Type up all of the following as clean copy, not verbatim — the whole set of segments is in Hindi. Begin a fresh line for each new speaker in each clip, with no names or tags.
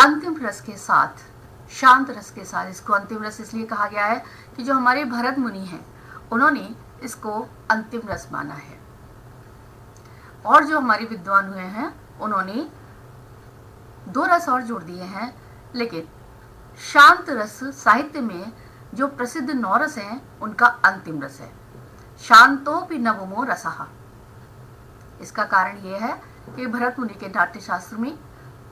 अंतिम रस के साथ, शांत रस के साथ, इसको अंतिम रस इसलिए कहा गया है कि जो हमारे भरत मुनि हैं उन्होंने इसको अंतिम रस माना है, और जो हमारे विद्वान हुए हैं उन्होंने 2 रस और जोड़ दिए हैं। लेकिन शांत रस साहित्य में जो प्रसिद्ध 9 रस हैं उनका अंतिम रस है, शांतोपि नवमो रसः। इसका कारण यह है कि भरत मुनि के नाट्य शास्त्र में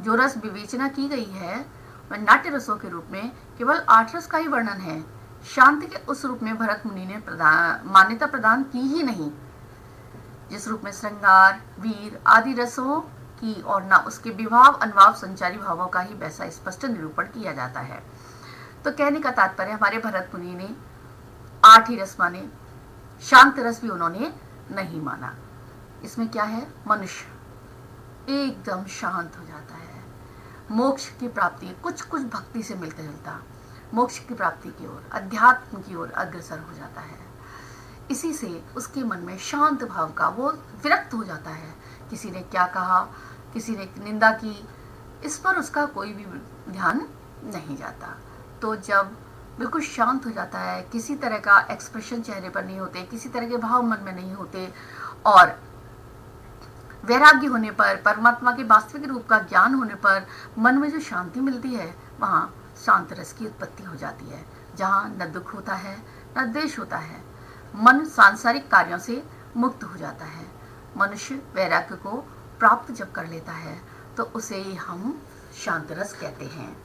जो रस विवेचना की गई है वह नाट्य रसों के रूप में केवल 8 रस का ही वर्णन है। शांति के उस रूप में भरत मुनि ने मान्यता प्रदान की ही नहीं, जिस रूप में श्रृंगार, वीर आदि रसों की, और न उसके विभाव, अनुभाव, संचारी भावों का ही वैसा स्पष्ट निरूपण किया जाता है। तो कहने का तात्पर्य हमारे भरत मुनि ने 8 ही रस माने, शांत रस भी उन्होंने नहीं माना। इसमें क्या है, मनुष्य एकदम शांत हो जाता है, मोक्ष की प्राप्ति, कुछ कुछ भक्ति से मिलता जुलता मोक्ष की प्राप्ति की ओर, अध्यात्म की ओर अग्रसर हो जाता है। इसी से उसके मन में शांत भाव का, वो विरक्त हो जाता है। किसी ने क्या कहा, किसी ने निंदा की, इस पर उसका कोई भी ध्यान नहीं जाता। तो जब बिल्कुल शांत हो जाता है, किसी तरह का एक्सप्रेशन चेहरे पर नहीं होते, किसी तरह के भाव मन में नहीं होते, और वैराग्य होने पर, परमात्मा के वास्तविक रूप का ज्ञान होने पर मन में जो शांति मिलती है, वहाँ शांत रस की उत्पत्ति हो जाती है, जहाँ न दुख होता है न द्वेष होता है। मन सांसारिक कार्यों से मुक्त हो जाता है। मनुष्य वैराग्य को प्राप्त जब कर लेता है तो उसे हम शांत रस कहते हैं।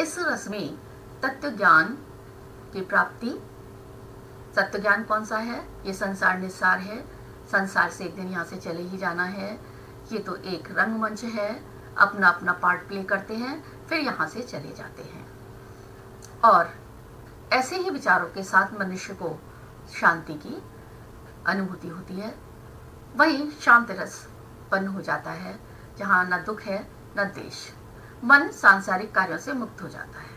इस रस में तत्व ज्ञान की प्राप्ति, तत्व ज्ञान कौन सा है, ये संसार निस्सार है, संसार से एक दिन यहाँ से चले ही जाना है, ये तो एक रंगमंच है, अपना अपना पार्ट प्ले करते हैं, फिर यहाँ से चले जाते हैं। और ऐसे ही विचारों के साथ मनुष्य को शांति की अनुभूति होती है, वही शांत रस उत्पन्न हो जाता है, जहाँ न दुख है न द्वेष। मन सांसारिक कार्यों से मुक्त हो जाता है,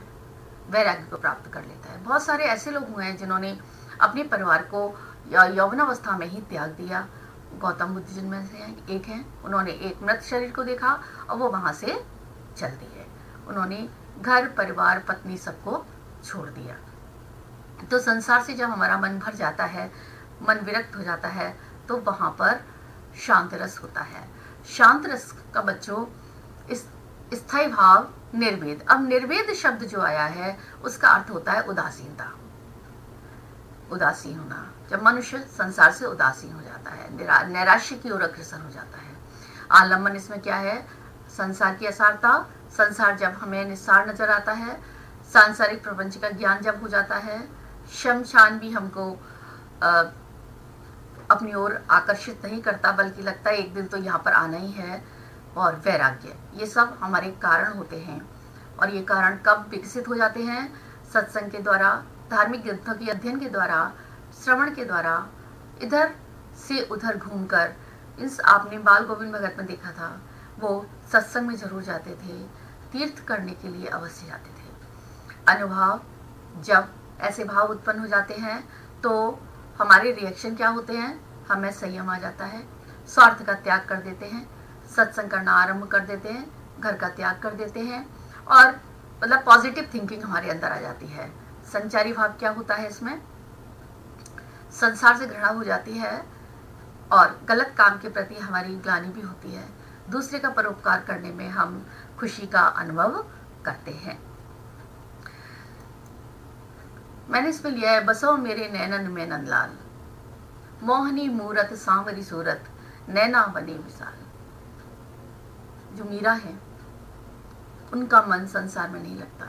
वैराग्य को प्राप्त कर लेता है। बहुत सारे ऐसे लोग हुए हैं जिन्होंने अपने परिवार को यौवनावस्था में ही त्याग दिया। गौतम बुद्ध जिनमें से एक हैं, उन्होंने एक मृत शरीर को देखा और वो वहां से चल दिए। उन्होंने घर, परिवार, पत्नी सबको छोड़ दिया। तो संसार से जब हमारा मन भर जाता है, मन विरक्त हो जाता है, तो वहां पर शांत रस होता है। शांत रस का बच्चों इस स्थायी भाव निर्वेद। अब निर्वेद शब्द जो आया है उसका अर्थ होता है उदासीनता, उदासीन होना। जब मनुष्य संसार से उदासीन हो जाता है, नैराश्य की ओर अग्रसर हो जाता है। आलम्बन इसमें क्या है, संसार की असारता। संसार जब हमें निस्सार नजर आता है, सांसारिक प्रपंच का ज्ञान जब हो जाता है, शमशान भी हमको अपनी ओर आकर्षित नहीं करता, बल्कि लगता है एक दिन तो यहाँ पर आना ही है। और वैराग्य, ये सब हमारे कारण होते हैं। और ये कारण कब विकसित हो जाते हैं, सत्संग के द्वारा, धार्मिक ग्रंथों के अध्ययन के द्वारा, श्रवण के द्वारा, इधर से उधर घूमकर। इस आपने बाल गोविंद भगत में देखा था, वो सत्संग में जरूर जाते थे, तीर्थ करने के लिए अवश्य जाते थे। अनुभव, जब ऐसे भाव उत्पन्न हो जाते हैं तो हमारे रिएक्शन क्या होते हैं, हमें संयम आ जाता है, स्वार्थ का त्याग कर देते हैं, सत्संग करना आरंभ कर देते हैं, घर का त्याग कर देते हैं, और मतलब पॉजिटिव थिंकिंग हमारे अंदर आ जाती है। संचारी भाव क्या होता है, इसमें संसार से घृणा हो जाती है और गलत काम के प्रति हमारी ग्लानि भी होती है। दूसरे का परोपकार करने में हम खुशी का अनुभव करते हैं। मैंने इसमें लिया है, बसो मेरे नैनन में नंदलाल, मोहनी मूरत सांवरी सूरत, नैना बने विशाल। जो मीरा है उनका मन संसार में नहीं लगता।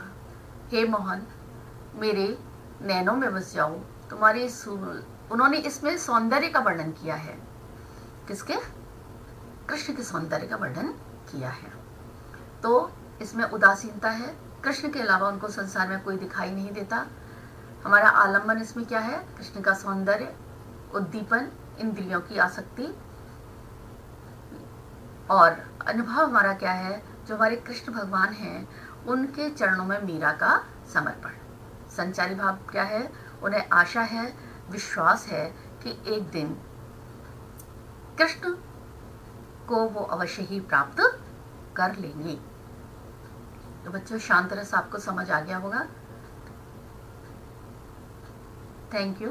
हे मोहन, मेरे नैनों में बस जाओ, तुम्हारी उन्होंने इसमें सौंदर्य का वर्णन किया है। किसके? कृष्ण के सौंदर्य का वर्णन किया है। तो इसमें उदासीनता है, कृष्ण के अलावा उनको संसार में कोई दिखाई नहीं देता। हमारा आलम्बन इसमें क्या है, कृष्ण का सौंदर्य, उद्दीपन, इंद्रियों की आसक्ति, और अनुभव हमारा क्या है, जो हमारे कृष्ण भगवान हैं उनके चरणों में मीरा का समर्पण। संचारी भाव क्या है, उन्हें आशा है, विश्वास है कि एक दिन कृष्ण को वो अवश्य ही प्राप्त कर लेंगे। तो बच्चों शांत रस आपको समझ आ गया होगा। Thank you.